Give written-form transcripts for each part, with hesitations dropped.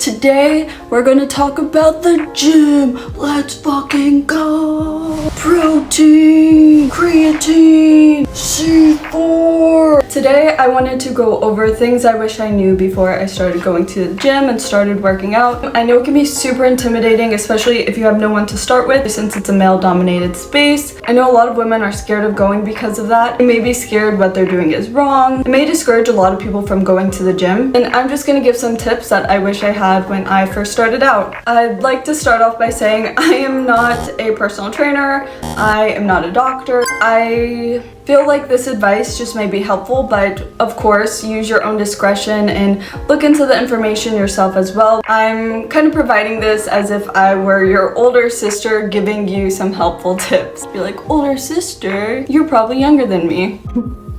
Today, we're gonna talk about the gym. Let's fucking go. Protein, creatine, C4. Today, I wanted to go over things I wish I knew before I started going to the gym and started working out. I know it can be super intimidating, especially if you have no one to start with, since it's a male-dominated space. I know a lot of women are scared of going because of that. They may be scared what they're doing is wrong. It may discourage a lot of people from going to the gym. And I'm just gonna give some tips that I wish I had when I first started out. I'd like to start off by saying I am not a personal trainer. I am not a doctor. I feel like this advice just may be helpful, but of course use your own discretion and look into the information yourself as well. I'm kind of providing this as if I were your older sister giving you some helpful tips. Be like, older sister, you're probably younger than me.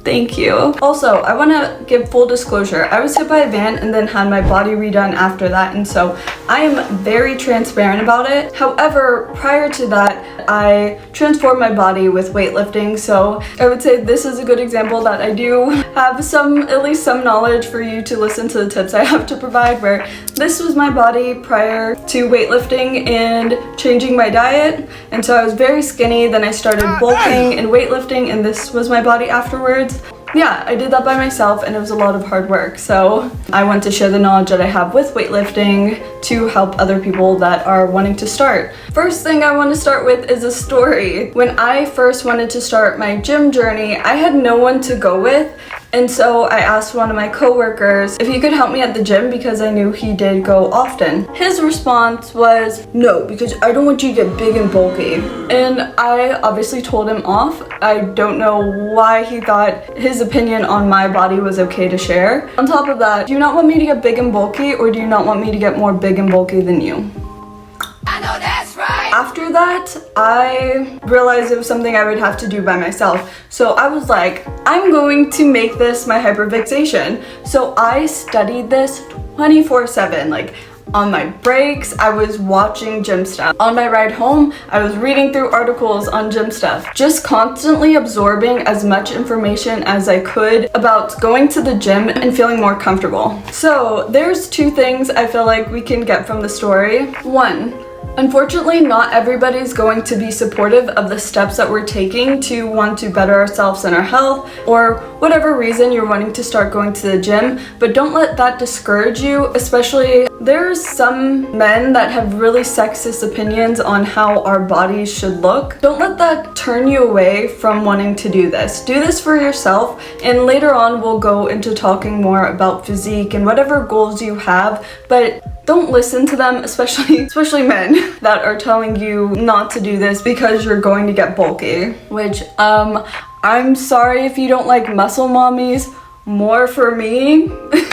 Thank you. Also, I want to give full disclosure. I was hit by a van and then had my body redone after that, and so I am very transparent about it. However, prior to that, I transformed my body with weightlifting, so I would say this is a good example that I do have at least some knowledge for you to listen to the tips I have to provide, where this was my body prior to weightlifting and changing my diet. And so I was very skinny, then I started bulking and weightlifting, and this was my body afterwards. Yeah, I did that by myself and it was a lot of hard work. So I want to share the knowledge that I have with weightlifting to help other people that are wanting to start. First thing I want to start with is a story. When I first wanted to start my gym journey, I had no one to go with. And so I asked one of my coworkers if he could help me at the gym because I knew he did go often. His response was, no, because I don't want you to get big and bulky. And I obviously told him off. I don't know why he thought his opinion on my body was okay to share. On top of that, do you not want me to get big and bulky, or do you not want me to get more big and bulky than you? I know that's right. After that, I realized it was something I would have to do by myself. So I was like, I'm going to make this my hyperfixation. So I studied this 24/7. Like, on my breaks, I was watching gym stuff. On my ride home, I was reading through articles on gym stuff. Just constantly absorbing as much information as I could about going to the gym and feeling more comfortable. So there's two things I feel like we can get from the story. One, unfortunately, not everybody's going to be supportive of the steps that we're taking to want to better ourselves and our health, or whatever reason you're wanting to start going to the gym, but don't let that discourage you. Especially, there's some men that have really sexist opinions on how our bodies should look. Don't let that turn you away from wanting to do this. Do this for yourself, and later on we'll go into talking more about physique and whatever goals you have, but don't listen to them, especially men that are telling you not to do this because you're going to get bulky. Which, I'm sorry if you don't like muscle mommies. More for me.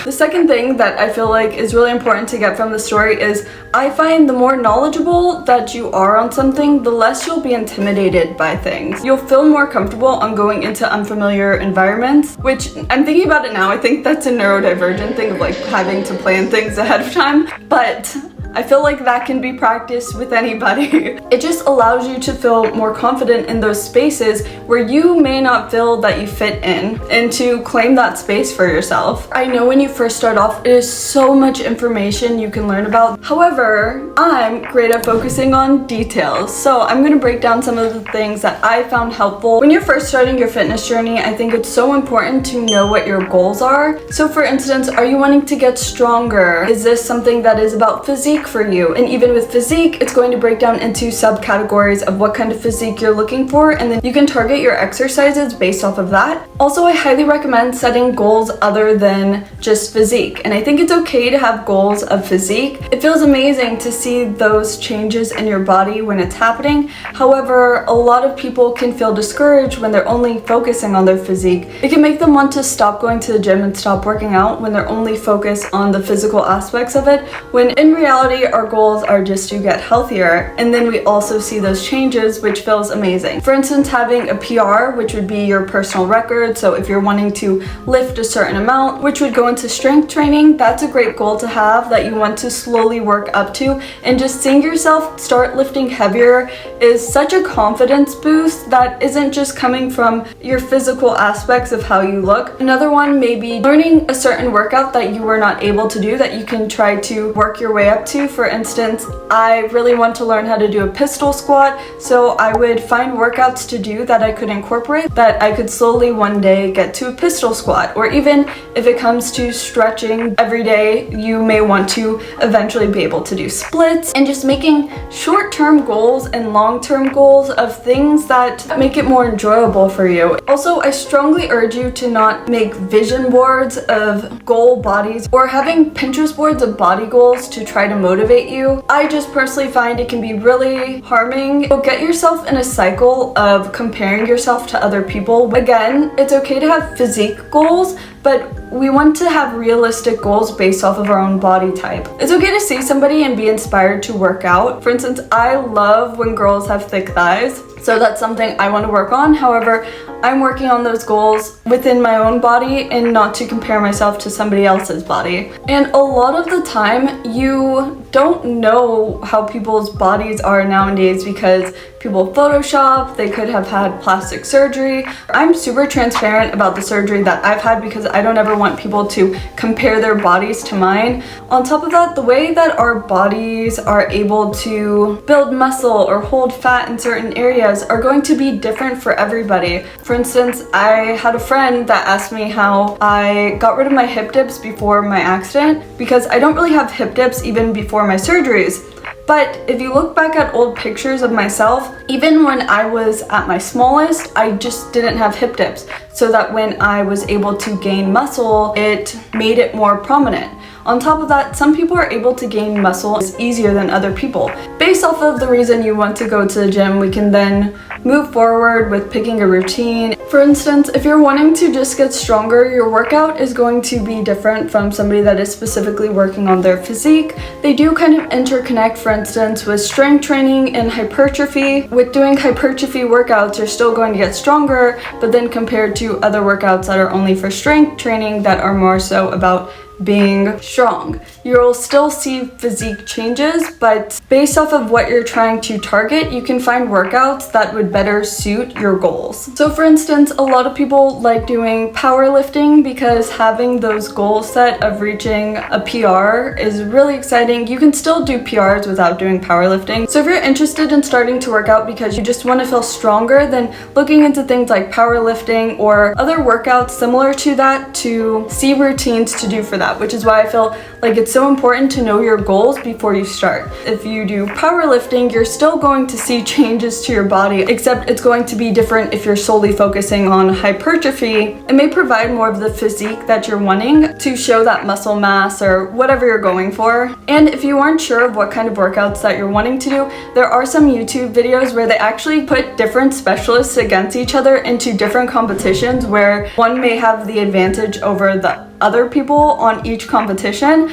The second thing that I feel like is really important to get from the story is I find the more knowledgeable that you are on something, the less you'll be intimidated by things. You'll feel more comfortable on going into unfamiliar environments, which I'm thinking about it now. I think that's a neurodivergent thing of like having to plan things ahead of time, but I feel like that can be practiced with anybody. It just allows you to feel more confident in those spaces where you may not feel that you fit in, and to claim that space for yourself. I know when you first start off, it is so much information you can learn about. However, I'm great at focusing on details. So I'm gonna break down some of the things that I found helpful. When you're first starting your fitness journey, I think it's so important to know what your goals are. So for instance, are you wanting to get stronger? Is this something that is about physique for you? And even with physique, it's going to break down into subcategories of what kind of physique you're looking for, and then you can target your exercises based off of that. Also, I highly recommend setting goals other than just physique, and I think it's okay to have goals of physique. It feels amazing to see those changes in your body when it's happening. However, a lot of people can feel discouraged when they're only focusing on their physique. It can make them want to stop going to the gym and stop working out when they're only focused on the physical aspects of it, when in reality body, our goals are just to get healthier, and then we also see those changes, which feels amazing. For instance, having a PR, which would be your personal record, so if you're wanting to lift a certain amount, which would go into strength training, that's a great goal to have that you want to slowly work up to, and just seeing yourself start lifting heavier is such a confidence boost that isn't just coming from your physical aspects of how you look. Another one may be learning a certain workout that you were not able to do that you can try to work your way up to. For instance, I really want to learn how to do a pistol squat, so I would find workouts to do that I could incorporate, that I could slowly one day get to a pistol squat. Or even if it comes to stretching every day, you may want to eventually be able to do splits, and just making short-term goals and long-term goals of things that make it more enjoyable for you. Also, I strongly urge you to not make vision boards of goal bodies or having Pinterest boards of body goals to try to motivate you. I just personally find it can be really harming. You'll get yourself in a cycle of comparing yourself to other people. Again, it's okay to have physique goals, but we want to have realistic goals based off of our own body type. It's okay to see somebody and be inspired to work out. For instance, I love when girls have thick thighs, so that's something I want to work on. However, I'm working on those goals within my own body and not to compare myself to somebody else's body. And a lot of the time, you don't know how people's bodies are nowadays because people Photoshop, they could have had plastic surgery. I'm super transparent about the surgery that I've had because I don't ever want people to compare their bodies to mine. On top of that, the way that our bodies are able to build muscle or hold fat in certain areas are going to be different for everybody. For instance, I had a friend that asked me how I got rid of my hip dips before my accident, because I don't really have hip dips even before my surgeries. But if you look back at old pictures of myself, even when I was at my smallest, I just didn't have hip dips. So that when I was able to gain muscle, it made it more prominent. On top of that, some people are able to gain muscle easier than other people. Based off of the reason you want to go to the gym, we can then move forward with picking a routine. For instance, if you're wanting to just get stronger, your workout is going to be different from somebody that is specifically working on their physique. They do kind of interconnect, for instance, with strength training and hypertrophy. With doing hypertrophy workouts, you're still going to get stronger, but then compared to other workouts that are only for strength training that are more so about being strong, you'll still see physique changes, but based off of what you're trying to target, you can find workouts that would better suit your goals. So for instance, a lot of people like doing powerlifting because having those goals set of reaching a PR is really exciting. You can still do PRs without doing powerlifting. So if you're interested in starting to work out because you just want to feel stronger, then looking into things like powerlifting or other workouts similar to that to see routines to do for that, which is why I feel like it's so important to know your goals before you start. If you do powerlifting, you're still going to see changes to your body, except it's going to be different if you're solely focusing on hypertrophy. It may provide more of the physique that you're wanting to show that muscle mass or whatever you're going for. And if you aren't sure of what kind of workouts that you're wanting to do, there are some YouTube videos where they actually put different specialists against each other into different competitions where one may have the advantage over the other people on each competition.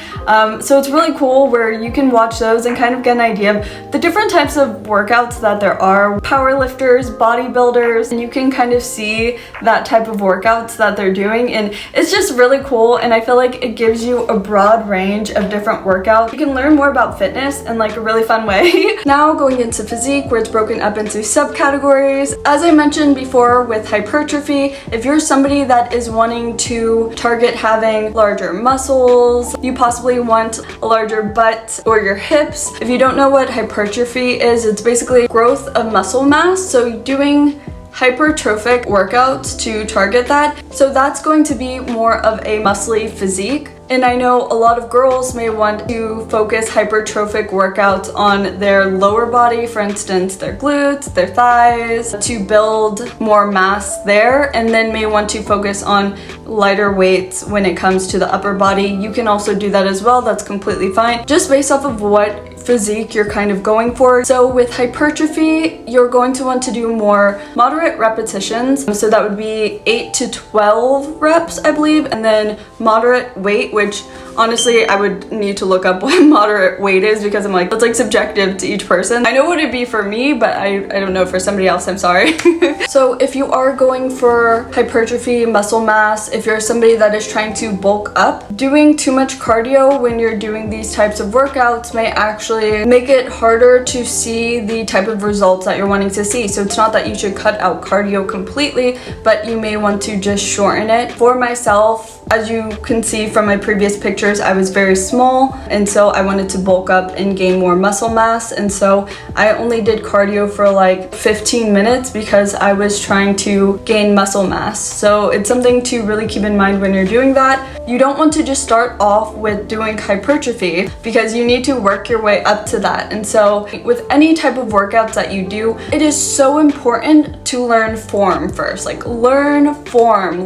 So it's really cool where you can watch those and kind of get an idea of the different types of workouts that there are. Powerlifters, bodybuilders, and you can kind of see that type of workouts that they're doing, and it's just really cool, and I feel like it gives you a broad range of different workouts. You can learn more about fitness in like a really fun way. Now going into physique, where it's broken up into subcategories. As I mentioned before with hypertrophy, if you're somebody that is wanting to target having larger muscles, you possibly want a larger butt or your hips. If you don't know what hypertrophy is, it's basically growth of muscle mass. So doing hypertrophic workouts to target that. So that's going to be more of a muscly physique. And I know a lot of girls may want to focus hypertrophic workouts on their lower body, for instance, their glutes, their thighs, to build more mass there, and then may want to focus on lighter weights when it comes to the upper body. You can also do that as well. That's completely fine. Just based off of what physique you're kind of going for. So with hypertrophy, you're going to want to do more moderate repetitions. So that would be 8 to 12 reps, I believe, and then moderate weight, which honestly, I would need to look up what moderate weight is because I'm like, that's like subjective to each person. I know what it'd be for me, but I don't know for somebody else, I'm sorry. So if you are going for hypertrophy, muscle mass, if you're somebody that is trying to bulk up, doing too much cardio when you're doing these types of workouts may actually make it harder to see the type of results that you're wanting to see. So it's not that you should cut out cardio completely, but you may want to just shorten it. For myself, as you can see from my previous pictures, I was very small, and so I wanted to bulk up and gain more muscle mass, and so I only did cardio for like 15 minutes because I was trying to gain muscle mass. So it's something to really keep in mind when you're doing that. You don't want to just start off with doing hypertrophy because you need to work your way up to that. And so with any type of workouts that you do, it is so important to learn form first. Like learn form.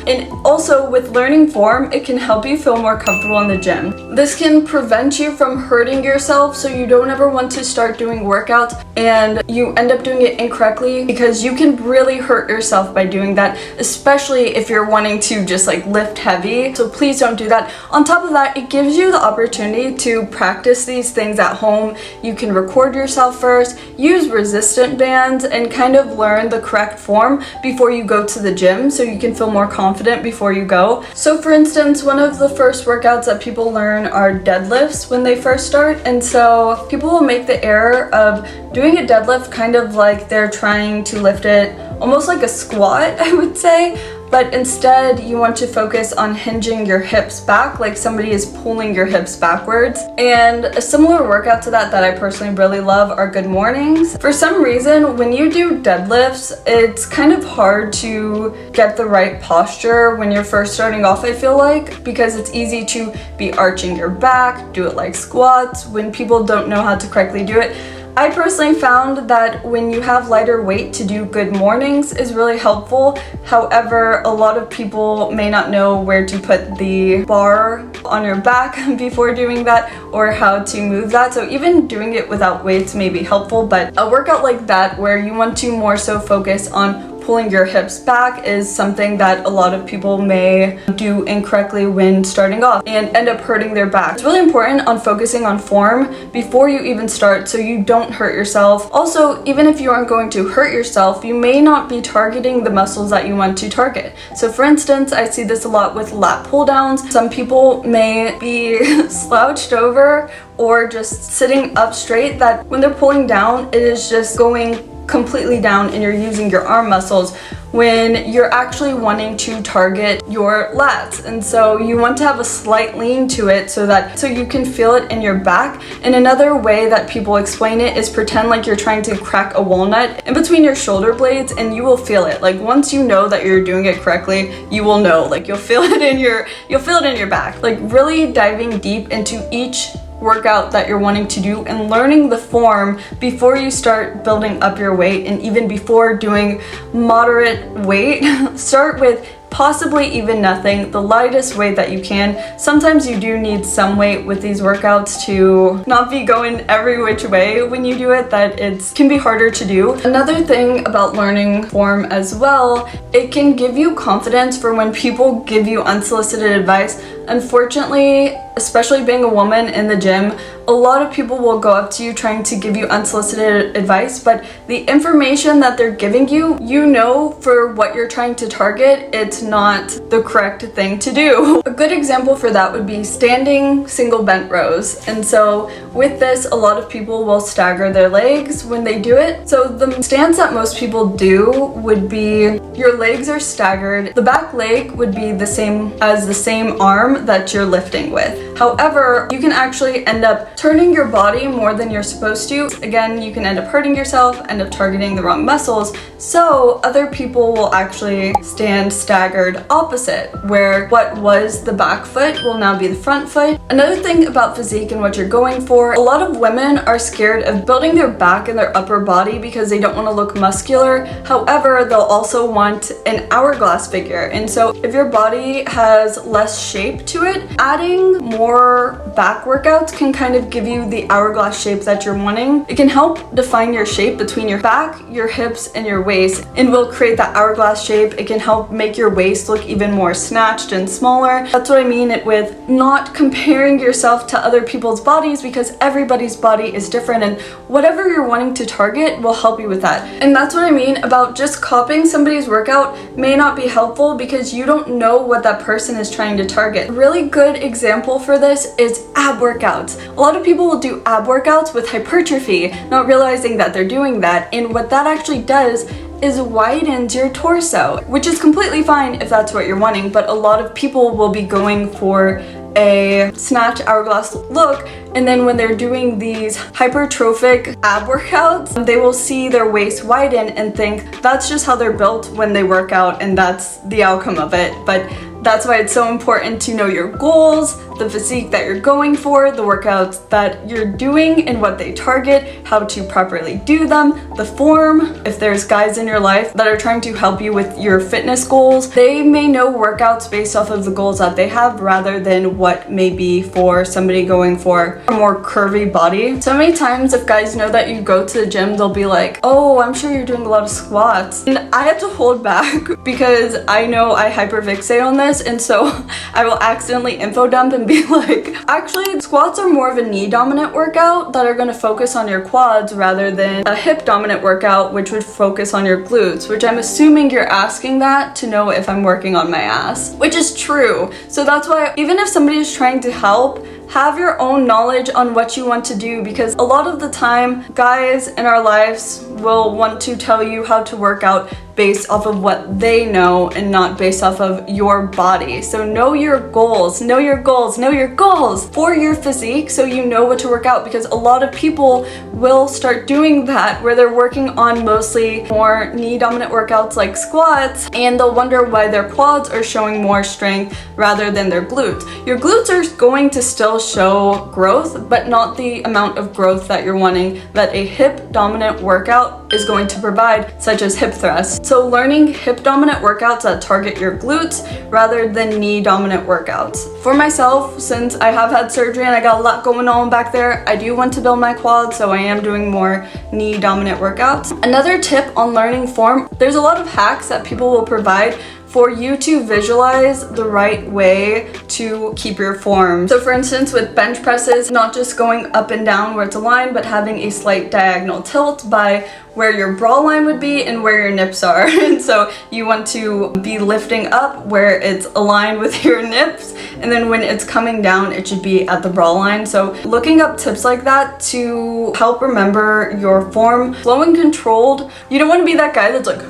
And also with learning form, it can help you feel more comfortable in the gym. This can prevent you from hurting yourself, so you don't ever want to start doing workouts and you end up doing it incorrectly, because you can really hurt yourself by doing that, especially if you're wanting to just like lift heavy. So please don't do that. On top of that, it gives you the opportunity to practice these things at home. You can record yourself first, use resistant bands, and kind of learn the correct form before you go to the gym so you can feel more confident before you go. So for instance, one of the first workouts that people learn are deadlifts when they first start, and so people will make the error of doing a deadlift kind of like they're trying to lift it almost like a squat, I would say. But instead, you want to focus on hinging your hips back, like somebody is pulling your hips backwards. And a similar workout to that I personally really love are good mornings. For some reason, when you do deadlifts, it's kind of hard to get the right posture when you're first starting off, I feel like, because it's easy to be arching your back, do it like squats when people don't know how to correctly do it. I personally found that when you have lighter weight, to do good mornings is really helpful. However, a lot of people may not know where to put the bar on your back before doing that, or how to move that. So even doing it without weights may be helpful, but a workout like that where you want to more so focus on pulling your hips back is something that a lot of people may do incorrectly when starting off and end up hurting their back. It's really important on focusing on form before you even start so you don't hurt yourself. Also, even if you aren't going to hurt yourself, you may not be targeting the muscles that you want to target. So for instance, I see this a lot with lat pull downs. Some people may be slouched over or just sitting up straight, that when they're pulling down, it is just going completely down and you're using your arm muscles when you're actually wanting to target your lats. And so you want to have a slight lean to it so you can feel it in your back. And another way that people explain it is pretend like you're trying to crack a walnut in between your shoulder blades, and you will feel it. Like once you know that you're doing it correctly, you will know, like you'll feel it in your back. Like really diving deep into each workout that you're wanting to do and learning the form before you start building up your weight, and even before doing moderate weight. Start with possibly even nothing, the lightest weight that you can. Sometimes you do need some weight with these workouts to not be going every which way when you do it, that it can be harder to do. Another thing about learning form as well, it can give you confidence for when people give you unsolicited advice. Unfortunately, especially being a woman in the gym, a lot of people will go up to you trying to give you unsolicited advice, but the information that they're giving you, you know for what you're trying to target, it's not the correct thing to do. A good example for that would be standing single bent rows. And so with this, a lot of people will stagger their legs when they do it. So the stance that most people do would be your legs are staggered. The back leg would be the same as the same arm that you're lifting with. However, you can actually end up turning your body more than you're supposed to. Again, you can end up hurting yourself, end up targeting the wrong muscles. So other people will actually stand staggered opposite, where what was the back foot will now be the front foot. Another thing about physique and what you're going for, a lot of women are scared of building their back and their upper body because they don't want to look muscular. However, they'll also want an hourglass figure. And so if your body has less shape to it, adding more back workouts can kind of give you the hourglass shape that you're wanting. It can help define your shape between your back, your hips, and your waist, and will create that hourglass shape. It can help make your waist look even more snatched and smaller. That's what I mean with not comparing yourself to other people's bodies, because everybody's body is different, and whatever you're wanting to target will help you with that. And that's what I mean about just copying somebody's workout may not be helpful because you don't know what that person is trying to target. A really good example for this is ab workouts. A lot of people will do ab workouts with hypertrophy, not realizing that they're doing that, and what that actually does is widens your torso, which is completely fine if that's what you're wanting, but a lot of people will be going for a snatch hourglass look, and then when they're doing these hypertrophic ab workouts, they will see their waist widen and think that's just how they're built when they work out, and that's the outcome of it. But that's why it's so important to know your goals, the physique that you're going for, the workouts that you're doing and what they target, how to properly do them, the form. If there's guys in your life that are trying to help you with your fitness goals, they may know workouts based off of the goals that they have rather than what may be for somebody going for a more curvy body. So many times if guys know that you go to the gym, they'll be like, oh, I'm sure you're doing a lot of squats. And I have to hold back because I know I hyperfixate on this, and so I will accidentally info dump and be like, actually squats are more of a knee dominant workout that are going to focus on your quads rather than a hip dominant workout which would focus on your glutes, which I'm assuming you're asking that to know if I'm working on my ass, which is true. So that's why even if somebody is trying to help, have your own knowledge on what you want to do, because a lot of the time guys in our lives will want to tell you how to work out based off of what they know and not based off of your body. So know your goals, know your goals, know your goals for your physique so you know what to work out, because a lot of people will start doing that where they're working on mostly more knee dominant workouts like squats, and they'll wonder why their quads are showing more strength rather than their glutes. Your glutes are going to still show growth, but not the amount of growth that you're wanting that a hip dominant workout is going to provide, such as hip thrusts. So learning hip dominant workouts that target your glutes rather than knee dominant workouts. For myself, since I have had surgery and I got a lot going on back there, I do want to build my quads, so I am doing more knee dominant workouts. Another tip on learning form, there's a lot of hacks that people will provide for you to visualize the right way to keep your form. So for instance, with bench presses, not just going up and down where it's aligned, but having a slight diagonal tilt by where your bra line would be and where your nips are. And so you want to be lifting up where it's aligned with your nips, and then when it's coming down, it should be at the bra line. So looking up tips like that to help remember your form, slow and controlled. You don't want to be that guy that's like,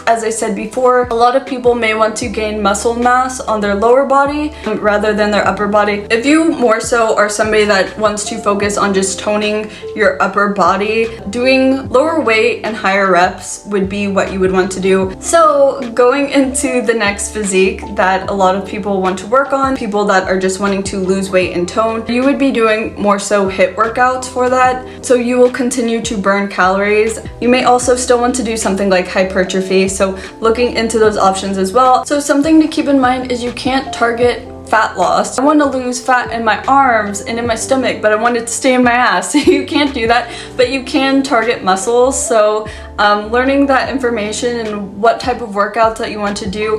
as I said before, a lot of people may want to gain muscle mass on their lower body rather than their upper body. If you more so are somebody that wants to focus on just toning your upper body, doing lower weight and higher reps would be what you would want to do. So going into the next physique that a lot of people want to work on, people that are just wanting to lose weight and tone, you would be doing more so HIIT workouts for that. So you will continue to burn calories. You may also still want to do something like hypertrophy, so looking into those options as well. So something to keep in mind is you can't target fat loss. I want to lose fat in my arms and in my stomach, but I want it to stay in my ass. You can't do that, but you can target muscles. So learning that information and what type of workouts that you want to do,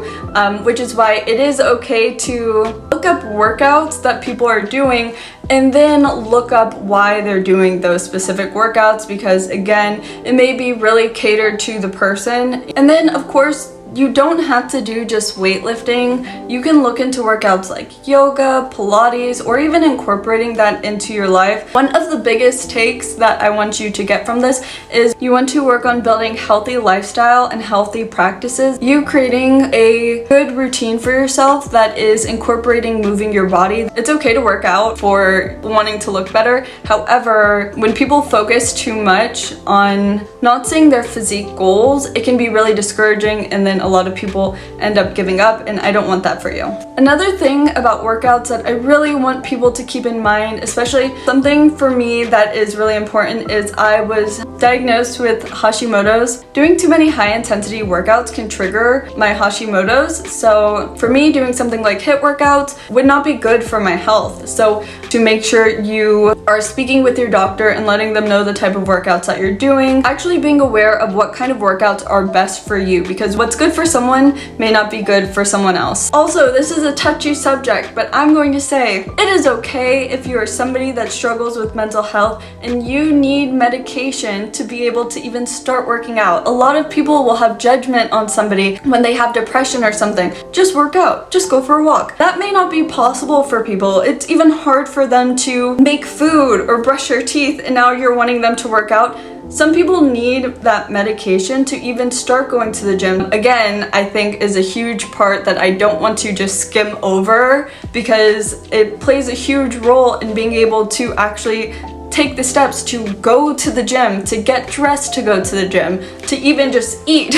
which is why it is okay to look up workouts that people are doing and then look up why they're doing those specific workouts, because again, it may be really catered to the person. And then of course, you don't have to do just weightlifting. You can look into workouts like yoga, Pilates, or even incorporating that into your life. One of the biggest takes that I want you to get from this is you want to work on building healthy lifestyle and healthy practices. You creating a good routine for yourself that is incorporating moving your body. It's okay to work out for wanting to look better. However, when people focus too much on not seeing their physique goals, it can be really discouraging, and then a a lot of people end up giving up, and I don't want that for you. Another thing about workouts that I really want people to keep in mind, especially something for me that is really important, is I was diagnosed with Hashimoto's. Doing too many high intensity workouts can trigger my Hashimoto's, so for me, doing something like HIIT workouts would not be good for my health. So to make sure you are speaking with your doctor and letting them know the type of workouts that you're doing, actually being aware of what kind of workouts are best for you, because what's good for someone may not be good for someone else. Also, this is a touchy subject, but I'm going to say it is okay if you are somebody that struggles with mental health and you need medication to be able to even start working out. A lot of people will have judgment on somebody when they have depression or something. Just work out, just go for a walk. That may not be possible for people. It's even hard for them to make food or brush their teeth, and now you're wanting them to work out. Some people need that medication to even start going to the gym. Again, I think is a huge part that I don't want to just skim over, because it plays a huge role in being able to actually take the steps to go to the gym, to get dressed to go to the gym, to even just eat.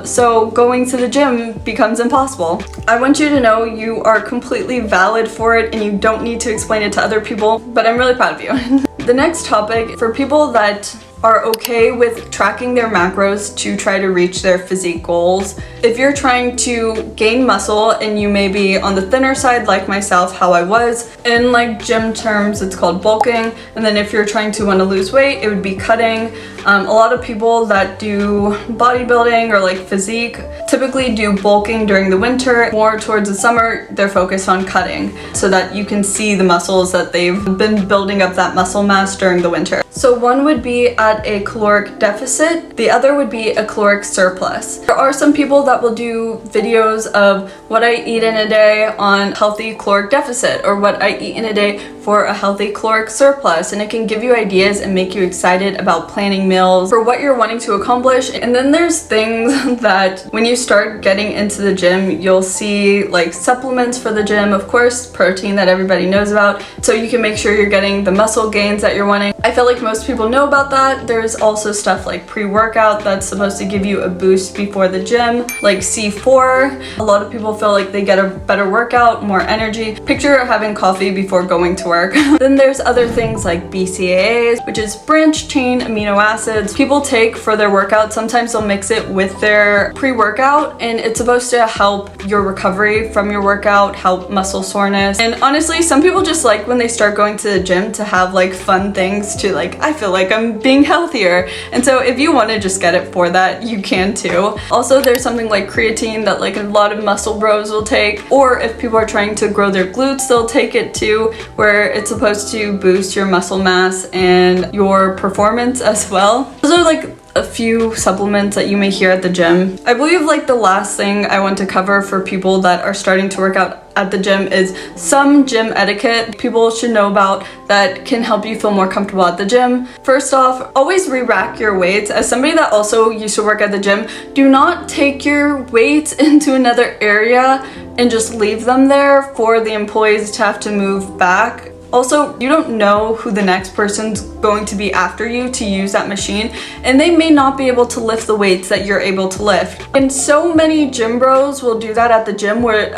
So going to the gym becomes impossible. I want you to know you are completely valid for it and you don't need to explain it to other people, but I'm really proud of you. The next topic, for people that are okay with tracking their macros to try to reach their physique goals. If you're trying to gain muscle and you may be on the thinner side like myself, how I was, in like gym terms it's called bulking, and then if you're trying to want to lose weight, it would be cutting. A lot of people that do bodybuilding or like physique typically do bulking during the winter. More towards the summer, they're focused on cutting so that you can see the muscles that they've been building up that muscle mass during the winter. So one would be at a caloric deficit, the other would be a caloric surplus. There are some people that will do videos of what I eat in a day on healthy caloric deficit, or what I eat in a day for a healthy caloric surplus, and it can give you ideas and make you excited about planning meals for what you're wanting to accomplish. And then there's things that when you start getting into the gym, you'll see like supplements for the gym, of course, protein that everybody knows about, so you can make sure you're getting the muscle gains that you're wanting. I feel like most people know about that. There's also stuff like pre-workout that's supposed to give you a boost before the gym, like C4. A lot of people feel like they get a better workout, more energy. Picture having coffee before going to work. Then there's other things like BCAAs, which is branched chain amino acids. People take for their workout. Sometimes they'll mix it with their pre-workout, and it's supposed to help your recovery from your workout, help muscle soreness. And honestly, some people just like when they start going to the gym to have like fun things to like, I feel like I'm being healthier. And so if you want to just get it for that, you can too. Also, there's something like creatine that like a lot of muscle bros will take, or if people are trying to grow their glutes, they'll take it too, where it's supposed to boost your muscle mass and your performance as well. Those are like a few supplements that you may hear at the gym. I believe like the last thing I want to cover for people that are starting to work out at the gym is some gym etiquette people should know about that can help you feel more comfortable at the gym. First off, always re-rack your weights. As somebody that also used to work at the gym, do not take your weights into another area and just leave them there for the employees to have to move back. Also, you don't know who the next person's going to be after you to use that machine, and they may not be able to lift the weights that you're able to lift. And so many gym bros will do that at the gym, where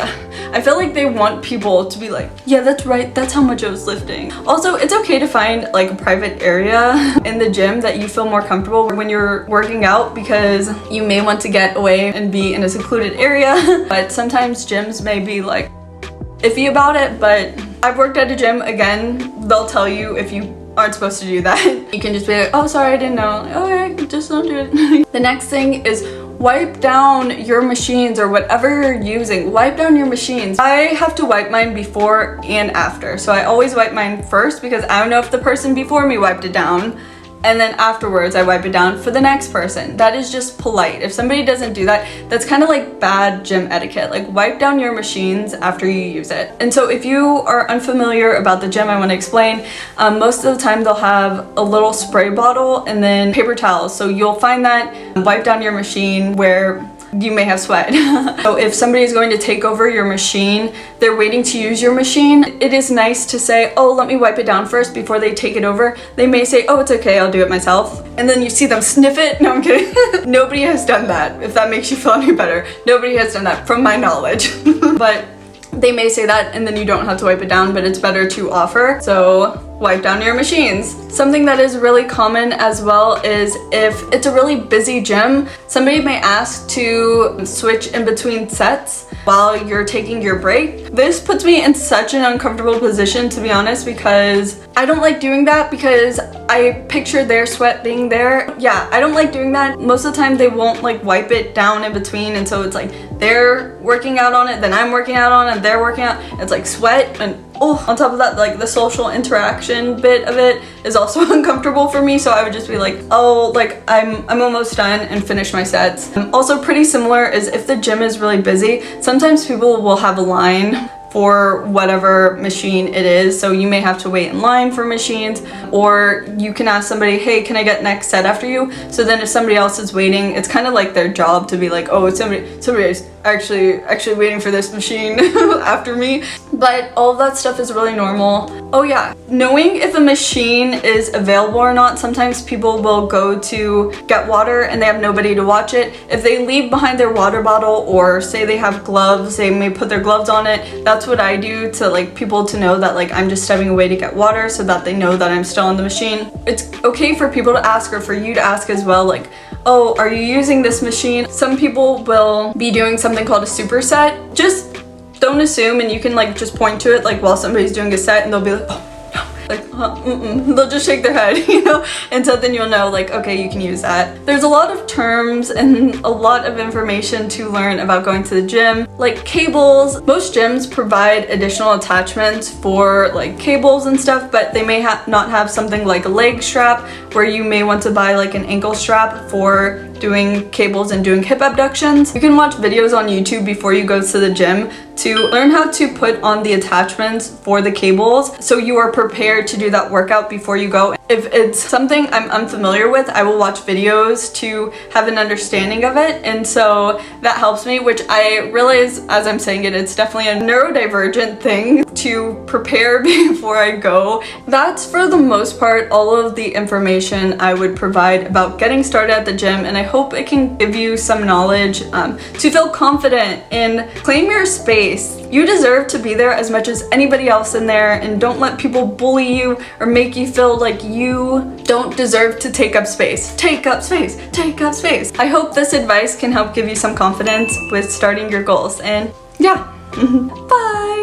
I feel like they want people to be like, yeah, that's right, that's how much I was lifting. Also, it's okay to find like a private area in the gym that you feel more comfortable when you're working out, because you may want to get away and be in a secluded area. But sometimes gyms may be like iffy about it, but I've worked at a gym, again, they'll tell you if you aren't supposed to do that. You can just be like, oh, sorry, I didn't know. Okay, just don't do it. The next thing is wipe down your machines, or whatever you're using. Wipe down your machines. I have to wipe mine before and after. So I always wipe mine first, because I don't know if the person before me wiped it down. And then afterwards I wipe it down for the next person. That is just polite. If somebody doesn't do that, that's kind of like bad gym etiquette. Like, wipe down your machines after you use it. And so if you are unfamiliar about the gym, I want to explain. Most of the time they'll have a little spray bottle and then paper towels. So you'll find that, wipe down your machine where you may have sweat. So if somebody is going to take over your machine, they're waiting to use your machine, it is nice to say, oh, let me wipe it down first before they take it over. They may say, oh, it's okay, I'll do it myself. And then you see them sniff it. No, I'm kidding. Nobody has done that, if that makes you feel any better. Nobody has done that from my knowledge. But they may say that and then you don't have to wipe it down, but it's better to offer. So wipe down your machines. Something that is really common as well is if it's a really busy gym, somebody may ask to switch in between sets while you're taking your break. This puts me in such an uncomfortable position, to be honest, because I don't like doing that because I picture their sweat being there. Yeah, I don't like doing that. Most of the time they won't like wipe it down in between, and so it's like they're working out on it, then I'm working out on it, they're working out. It's like sweat, and oh, on top of that, like the social interaction bit of it is also uncomfortable for me. So I would just be like, oh, like I'm almost done, and finish my sets. Also pretty similar is if the gym is really busy, sometimes people will have a line for whatever machine it is. So you may have to wait in line for machines, or you can ask somebody, hey, can I get next set after you? So then if somebody else is waiting, it's kind of like their job to be like, oh, somebody's actually waiting for this machine after me. But all of that stuff is really normal. Oh yeah, knowing if a machine is available or not, sometimes people will go to get water and they have nobody to watch it. If they leave behind their water bottle, or say they have gloves, they may put their gloves on it. That's what I do to like people to know that like I'm just stepping away to get water, so that they know that I'm still on the machine. It's okay for people to ask, or for you to ask as well, like, oh, are you using this machine? Some people will be doing something called a superset. Just don't assume, and you can like just point to it like while somebody's doing a set, and they'll be like, oh, no, like, they'll just shake their head, you know? And so then you'll know like, okay, you can use that. There's a lot of terms and a lot of information to learn about going to the gym, like cables. Most gyms provide additional attachments for like cables and stuff, but they may not have something like a leg strap, where you may want to buy like an ankle strap for doing cables and doing hip abductions. You can watch videos on YouTube before you go to the gym to learn how to put on the attachments for the cables, so you are prepared to do that workout before you go. If it's something I'm unfamiliar with, I will watch videos to have an understanding of it, and so that helps me, which I realize as I'm saying it, it's definitely a neurodivergent thing to prepare before I go. That's for the most part all of the information I would provide about getting started at the gym, and I hope it can give you some knowledge to feel confident and claim your space. You deserve to be there as much as anybody else in there, and don't let people bully you or make you feel like you don't deserve to take up space. Take up space, take up space. I hope this advice can help give you some confidence with starting your goals, and yeah, bye!